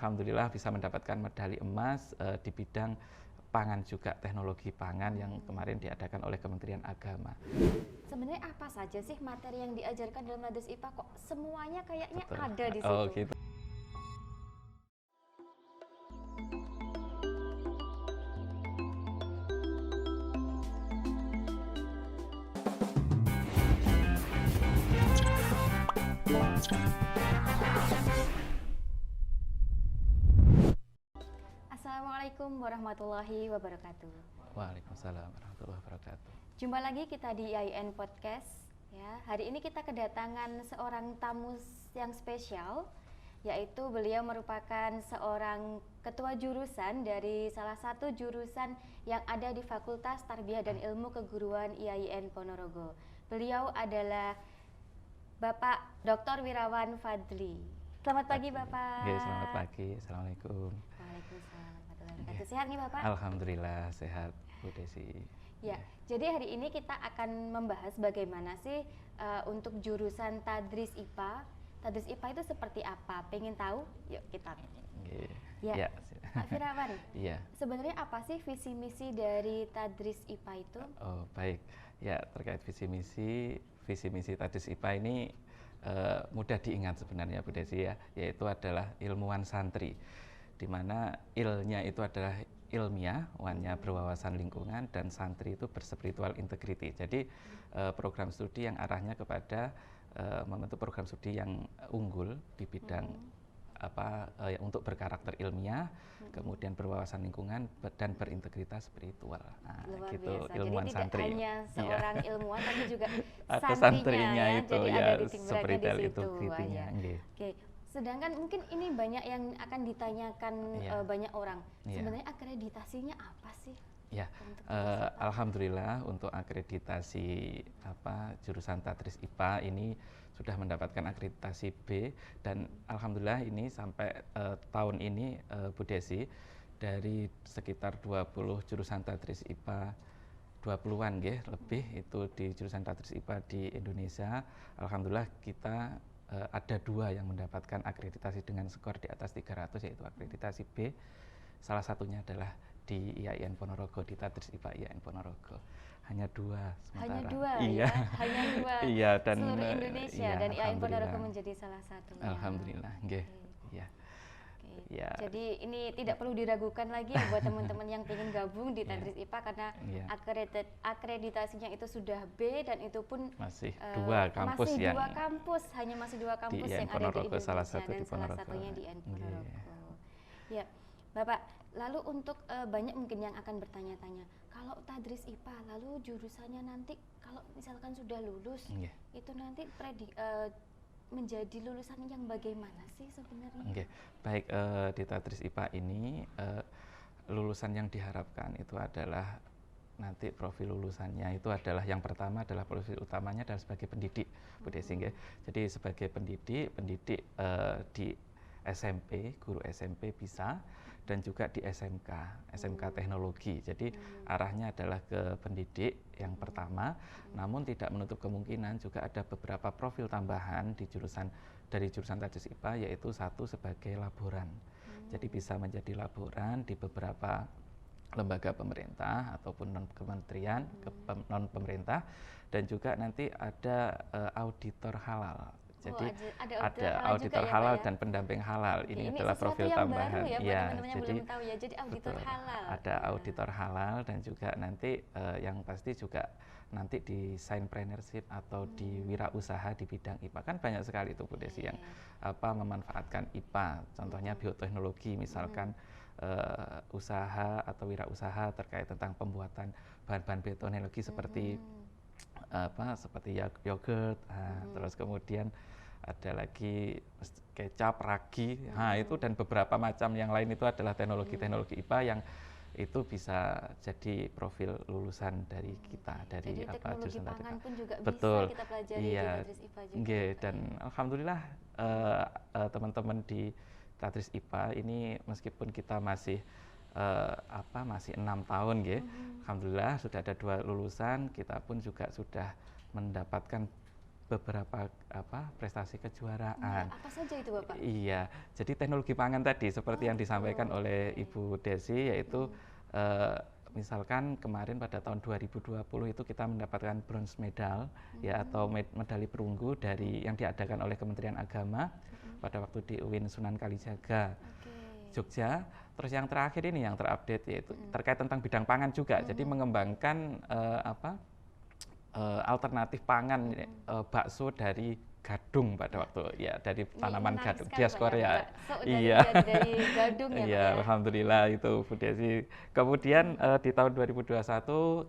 alhamdulillah bisa mendapatkan medali emas di bidang pangan juga, teknologi pangan yang kemarin diadakan oleh Kementerian Agama. Sebenarnya apa saja sih materi yang diajarkan dalam Tadris IPA, kok semuanya kayaknya Betul. ada di situ? Oh gitu. Assalamualaikum warahmatullahi wabarakatuh. Waalaikumsalam warahmatullahi wabarakatuh. Jumpa lagi kita di IAIN Podcast. Ya, hari ini kita kedatangan seorang tamu yang spesial, yaitu beliau merupakan seorang ketua jurusan dari salah satu jurusan yang ada di Fakultas Tarbiyah dan Ilmu Keguruan IAIN Ponorogo. Beliau adalah Bapak Dr. Wirawan Fadli. Selamat pagi Bapak. Oke, selamat pagi. Assalamualaikum. Waalaikumsalam warahmatullahi wabarakatuh. Sehat nih Bapak? Alhamdulillah sehat, Bu Desi. Ya, jadi hari ini kita akan membahas bagaimana sih untuk jurusan Tadris IPA. Tadris IPA itu seperti apa? Pengen tahu? Yuk kita. Ya, Pak Wirawan. Iya. Sebenarnya apa sih visi misi dari Tadris IPA itu? Oh baik, ya terkait visi misi Tadris IPA ini mudah diingat sebenarnya Bu Desi ya, yaitu adalah ilmuwan santri, di mana ilnya itu adalah ilmiah, wannya berwawasan lingkungan, dan santri itu berspiritual integrity. Jadi program studi yang arahnya kepada membentuk program studi yang unggul di bidang untuk berkarakter ilmiah, kemudian berwawasan lingkungan dan berintegritas spiritual. Nah, Luar gitu biasa. ilmuwan Jadi santri. tidak hanya seorang ilmuwan, tapi juga Atau santrinya ya. itu Jadi ya, ada titik beratnya spiritual di situ. integrity-nya. Oke. Sedangkan mungkin ini banyak yang akan ditanyakan banyak orang. Sebenarnya akreditasinya apa sih? Ya, alhamdulillah untuk akreditasi jurusan Tadris IPA ini sudah mendapatkan akreditasi B, dan alhamdulillah ini sampai tahun ini Bu Desi, dari sekitar 20 jurusan Tadris IPA 20-an lebih itu di jurusan Tadris IPA di Indonesia, alhamdulillah kita ada 2 yang mendapatkan akreditasi dengan skor di atas 300, yaitu akreditasi B. Salah satunya adalah di IAIN Ponorogo, di Tadris IPA IAIN Ponorogo. Hanya 2 sementara. Hanya 2 iya. ya, hanya 2 iya, dan seluruh Indonesia, iya, dan IAIN Ponorogo menjadi salah satunya. Alhamdulillah, nggih. Iya. Ya. Jadi ini tidak perlu diragukan lagi ya buat teman-teman yang ingin gabung di Tadris IPA, karena akreditasinya itu sudah B, dan itu pun masih 2 kampus masih yang 2 kampus, hanya masih 2 kampus yang ada di Indonesia, salah satu dan di salah satunya di IAIN Ponorogo. Ya, Bapak, lalu untuk banyak mungkin yang akan bertanya-tanya, kalau Tadris IPA lalu jurusannya nanti kalau misalkan sudah lulus, itu nanti menjadi lulusan yang bagaimana sih sebenarnya? Baik, di Tadris IPA ini lulusan yang diharapkan itu adalah nanti profil lulusannya itu adalah yang pertama adalah profil utamanya adalah sebagai pendidik, Bu Desi. Jadi sebagai pendidik di SMP, guru SMP bisa, dan juga di SMK teknologi. Jadi arahnya adalah ke pendidik yang pertama, namun tidak menutup kemungkinan juga ada beberapa profil tambahan dari jurusan Tadris IPA, yaitu satu sebagai laboran. Jadi bisa menjadi laboran di beberapa lembaga pemerintah ataupun non-kementerian, non-pemerintah, dan juga nanti ada auditor halal. Jadi ada auditor halal dan pendamping halal. Ini adalah profil tambahan. Baru ya, teman-teman yang belum tahu ya. Jadi auditor halal. Ada auditor halal, dan juga nanti yang pasti juga nanti di sciencepreneurship atau di wirausaha di bidang IPA. Kan banyak sekali itu Bu Desi yang memanfaatkan IPA. Contohnya bioteknologi misalkan, usaha atau wirausaha terkait tentang pembuatan bahan-bahan bioteknologi seperti seperti yogurt, terus kemudian ada lagi kecap, ragi, itu dan beberapa macam yang lain, itu adalah teknologi-teknologi IPA yang itu bisa jadi profil lulusan dari kita, dari jadi teknologi pangan pun juga betul, bisa kita pelajari di Tadris IPA juga. Dan alhamdulillah teman-teman di Tadris IPA ini meskipun kita masih masih 6 tahun alhamdulillah sudah ada 2 lulusan, kita pun juga sudah mendapatkan beberapa prestasi Nah, kejuaraan. apa saja itu Bapak? Iya, jadi teknologi pangan tadi seperti yang disampaikan oleh Ibu Desi, yaitu misalkan kemarin pada tahun 2020 itu kita mendapatkan bronze medal ya, atau medali perunggu dari yang diadakan oleh Kementerian Agama pada waktu di UIN Sunan Kalijaga, Jogja. Terus yang terakhir ini yang terupdate yaitu terkait tentang bidang pangan juga. Jadi mengembangkan alternatif pangan bakso dari gadung pada waktu ya, dari tanaman gadung diaspora ya. Iya. Dari gadung ya, Iya, Pak, ya. alhamdulillah itu Bu Desi. Kemudian di tahun 2021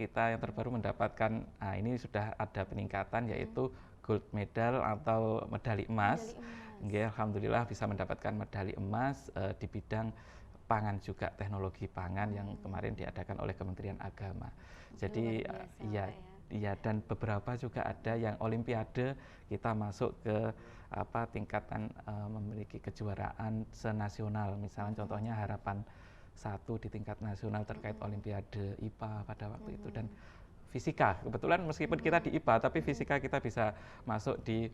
kita yang terbaru mendapatkan ini sudah ada peningkatan yaitu gold medal atau medali emas. Ya, alhamdulillah bisa mendapatkan medali emas di bidang pangan juga, teknologi pangan yang kemarin diadakan oleh Kementerian Agama. Jadi iya, dan beberapa juga ada yang olimpiade kita masuk ke tingkatan memiliki kejuaraan senasional, misalnya contohnya Harapan 1 di tingkat nasional terkait olimpiade IPA pada waktu itu, dan fisika kebetulan meskipun kita di IPA tapi fisika kita bisa masuk di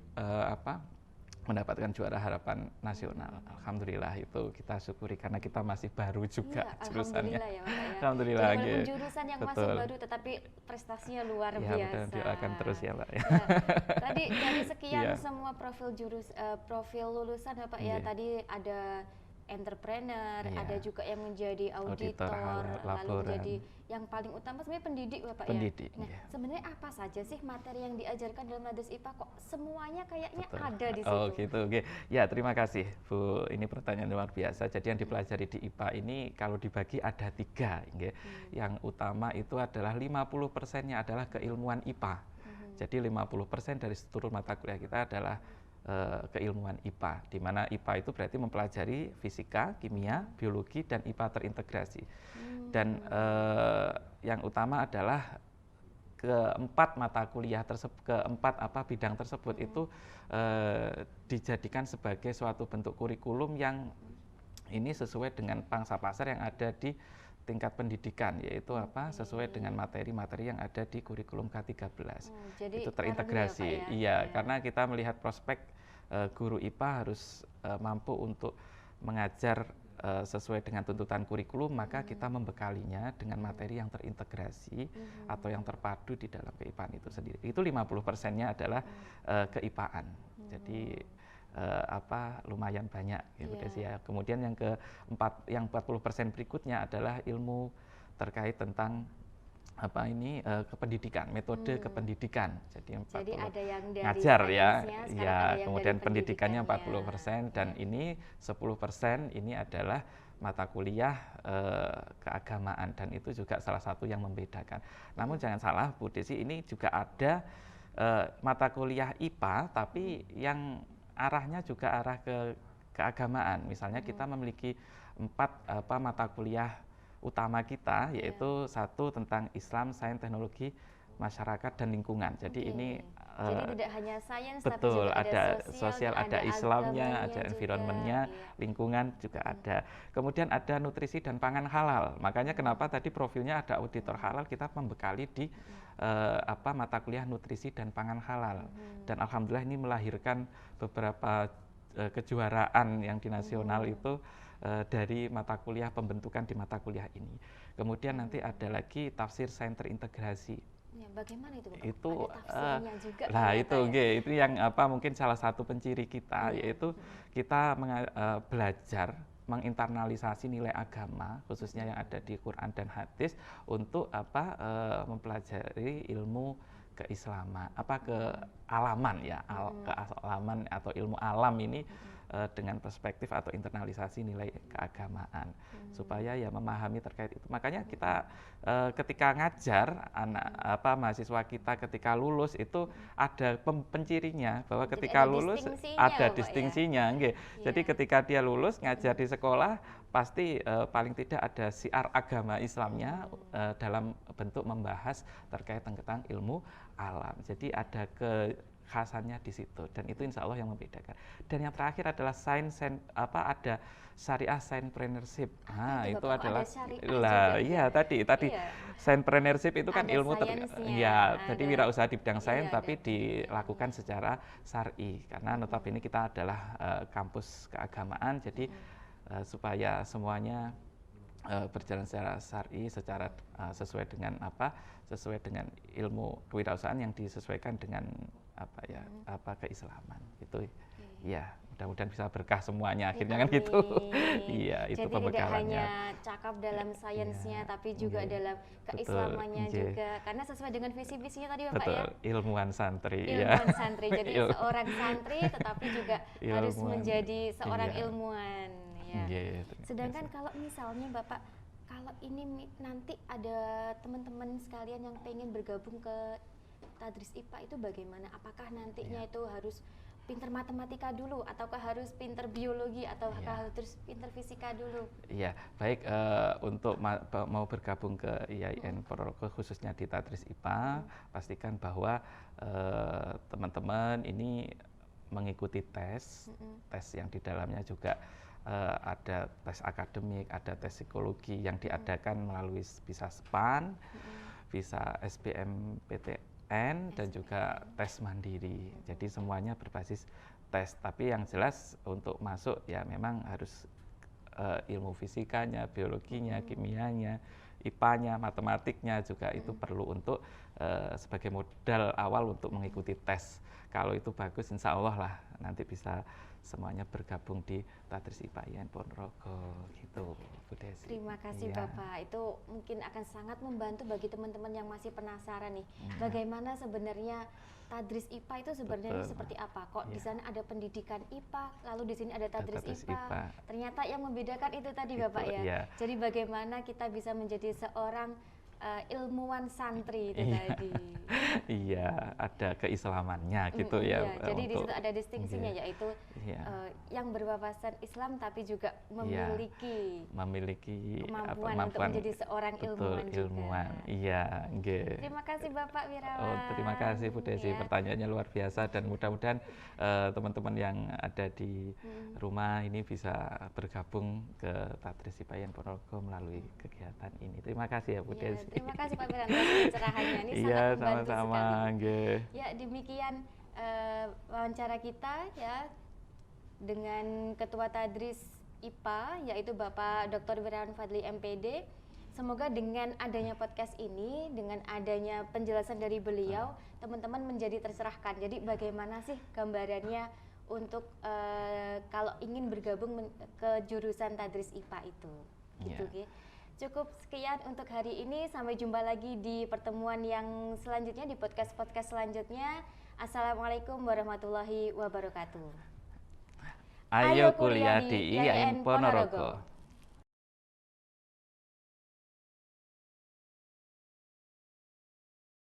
mendapatkan juara harapan nasional. Alhamdulillah, itu kita syukuri karena kita masih baru juga jurusannya. Alhamdulillah ya Pak ya. Alhamdulillah. Jadi walaupun jurusan yang masih baru tetapi prestasinya luar biasa. Ya, doakan terus ya Pak. Tadi dari sekian semua profil lulusan ya Pak ya, tadi ada entrepreneur, ada juga yang menjadi auditor, lalu menjadi yang paling utama sebenarnya pendidik Bapak pendidik, ya. Nah, sebenarnya apa saja sih materi yang diajarkan dalam Nades IPA, kok semuanya kayaknya ada di situ? Oh gitu, oke. Ya, terima kasih Bu, ini pertanyaan luar biasa. Jadi yang dipelajari di IPA ini kalau dibagi ada 3, Yang utama itu adalah 50%-nya adalah keilmuan IPA. Jadi 50% dari seluruh mata kuliah kita adalah keilmuan IPA, di mana IPA itu berarti mempelajari fisika, kimia, biologi, dan IPA terintegrasi. Dan yang utama adalah keempat mata kuliah tersebut, bidang tersebut itu dijadikan sebagai suatu bentuk kurikulum yang ini sesuai dengan pangsa pasar yang ada di tingkat pendidikan, yaitu sesuai dengan materi-materi yang ada di kurikulum K13. Jadi itu terintegrasi. Iya, karena kita melihat prospek guru IPA harus mampu untuk mengajar sesuai dengan tuntutan kurikulum, maka kita membekalinya dengan materi yang terintegrasi atau yang terpadu di dalam keIPAan itu sendiri. Itu 50%-nya adalah keIPAan. Jadi lumayan banyak gitu ya. Kemudian yang 40% berikutnya adalah ilmu terkait tentang kependidikan, metode kependidikan. Jadi ada yang dari ngajar ya, kemudian pendidikannya 40% dan ini 10% ini adalah mata kuliah keagamaan, dan itu juga salah satu yang membedakan. Namun jangan salah Bu Desi, ini juga ada mata kuliah IPA tapi yang arahnya juga arah ke keagamaan. Misalnya kita memiliki 4 mata kuliah utama kita, yaitu 1 tentang Islam, Sains, Teknologi, Masyarakat, dan Lingkungan. Jadi ini jadi tidak hanya sains, betul, tapi juga ada sosial, ada Islamnya, ada environmentnya, lingkungan juga ada. Kemudian ada nutrisi dan pangan halal. Makanya kenapa tadi profilnya ada auditor halal, kita membekali di mata kuliah nutrisi dan pangan halal. Dan alhamdulillah ini melahirkan beberapa kejuaraan yang di nasional itu dari mata kuliah, pembentukan di mata kuliah ini. Kemudian nanti ada lagi tafsir sains terintegrasi. Ya, bagaimana itu Bapak? Itu ada tafsirnya juga. Nah itu itu yang mungkin salah satu penciri kita, yaitu kita belajar menginternalisasi nilai agama khususnya yang ada di Quran dan hadis untuk mempelajari ilmu keislaman, kealaman ya, kealaman atau ilmu alam ini dengan perspektif atau internalisasi nilai keagamaan, supaya ya memahami terkait itu. Makanya kita ketika ngajar mahasiswa kita ketika lulus itu ada pencirinya, bahwa ketika lulus ada distingsinya, Jadi ketika dia lulus ngajar di sekolah pasti paling tidak ada siar agama Islamnya dalam bentuk membahas terkait tentang ilmu alam. Jadi ada kekhasannya di situ, dan itu insya Allah yang membedakan. Dan yang terakhir adalah ada syariah signpreneurship. Nah, itu adalah tadi Iya. signpreneurship itu kan Ada ilmu jadi ada. wirausaha di bidang sains Iya, tapi ada. dilakukan secara syar'i, karena notabene kita adalah kampus keagamaan, jadi supaya semuanya berjalan secara syar'i, secara sesuai dengan ilmu kewirausahaan yang disesuaikan dengan keislaman itu. Ya, mudah-mudahan bisa berkah semuanya akhirnya kan gitu. Iya, itu jadi pembekalannya. Tidak hanya cakap dalam sainsnya, tapi juga dalam keislamannya juga, karena sesuai dengan visi misinya tadi Bapak. Betul, ilmuwan santri. Ilmuwan santri, jadi seorang santri tetapi juga harus menjadi seorang ilmuwan. Ya. Sedangkan kalau misalnya Bapak, kalau ini nanti ada teman-teman sekalian yang pengen bergabung ke Tadris IPA itu bagaimana? Apakah nantinya itu harus pinter matematika dulu, ataukah harus pinter biologi, ataukah harus pinter fisika dulu? Iya, baik, untuk mau bergabung ke IAIN Ponorogo khususnya di Tadris IPA, pastikan bahwa teman-teman ini mengikuti tes yang di dalamnya juga ada tes akademik, ada tes psikologi yang diadakan melalui bisa SPAN, bisa SBMPTN, dan juga tes mandiri. Jadi semuanya berbasis tes, tapi yang jelas untuk masuk ya memang harus ilmu fisikanya, biologinya, kimianya, IPA-nya, matematiknya juga itu perlu untuk sebagai modal awal untuk mengikuti tes. Kalau itu bagus, insya Allah lah nanti bisa semuanya bergabung di Tadris IPA IAIN Ponorogo gitu, Bu Desi. Terima kasih Bapak, itu mungkin akan sangat membantu bagi teman-teman yang masih penasaran nih, bagaimana sebenarnya Tadris IPA itu sebenarnya seperti apa? Kok di sana ada pendidikan IPA, lalu di sini ada Tadris IPA. Ternyata yang membedakan itu tadi Bapak ya. Jadi bagaimana kita bisa menjadi seorang ilmuwan santri itu tadi. Iya, ada keislamannya gitu ya. Jadi di situ ada distingsinya, yaitu yang berwawasan Islam tapi juga memiliki kemampuan untuk menjadi seorang ilmuwan juga. Iya, nggih. Terima kasih Bapak Wirawan. Terima kasih Bu Desi, pertanyaannya luar biasa, dan mudah-mudahan teman-teman yang ada di rumah ini bisa bergabung ke Tadris IPA IAIN Ponorogo melalui kegiatan ini. Terima kasih ya Bu Desi. Terima kasih Pak Wirawan atas pencerahannya, ini sangat membantu sekali. Ya, demikian wawancara kita ya dengan Ketua Tadris IPA yaitu Bapak Dr. Wirawan Fadli MPD. Semoga dengan adanya podcast ini, dengan adanya penjelasan dari beliau, teman-teman menjadi tercerahkan. Jadi bagaimana sih gambarannya untuk kalau ingin bergabung ke jurusan Tadris IPA itu, gitu ya. Cukup sekian untuk hari ini, sampai jumpa lagi di pertemuan yang selanjutnya, di podcast-podcast selanjutnya. Assalamualaikum warahmatullahi wabarakatuh. Ayo kuliah di IAIN Ponorogo.